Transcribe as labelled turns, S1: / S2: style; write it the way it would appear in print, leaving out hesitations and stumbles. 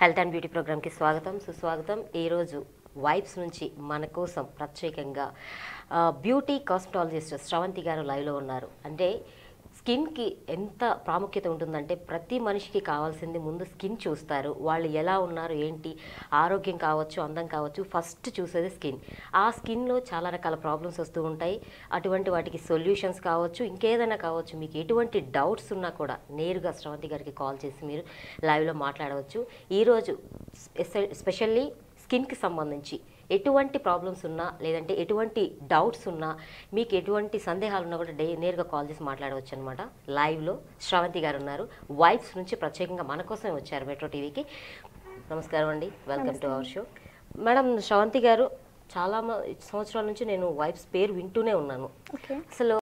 S1: Health and beauty ప్రోగ్రామ్కి స్వాగతం సుస్వాగతం. ఈరోజు వైబ్స్ నుంచి మన కోసం ప్రత్యేకంగా బ్యూటీ కాస్మెటాలజిస్ట్ శ్రవంతి గారు లైవ్లో ఉన్నారు. అంటే స్కిన్కి ఎంత ప్రాముఖ్యత ఉంటుందంటే ప్రతి మనిషికి కావాల్సింది ముందు స్కిన్ చూస్తారు. వాళ్ళు ఎలా ఉన్నారు ఏంటి, ఆరోగ్యం కావచ్చు, అందం కావచ్చు, ఫస్ట్ చూసేది స్కిన్. ఆ స్కిన్లో చాలా రకాల ప్రాబ్లమ్స్ వస్తూ ఉంటాయి. అటువంటి వాటికి సొల్యూషన్స్ కావచ్చు, ఇంకేదైనా కావచ్చు. మీకు ఎటువంటి డౌట్స్ ఉన్నా కూడా నేరుగా శ్రవంతి గారికి కాల్ చేసి మీరు లైవ్లో మాట్లాడవచ్చు. ఈరోజు స్పెషల్లీ స్కిన్కి సంబంధించి ఎటువంటి ప్రాబ్లమ్స్ ఉన్నా లేదంటే ఎటువంటి డౌట్స్ ఉన్నా మీకు ఎటువంటి సందేహాలు ఉన్నా కూడా నేరుగా కాల్ చేసి మాట్లాడవచ్చు అనమాట. లైవ్లో శ్రవంతి గారు ఉన్నారు. వైబ్స్ నుంచి ప్రత్యేకంగా మన కోసమే వచ్చారు మెట్రో టీవీకి. నమస్కారం అండి, welcome to our show. Madam Sravanthi గారు, చాలా సంవత్సరాల నుంచి నేను వైబ్స్ పేరు వింటూనే ఉన్నాను. అసలు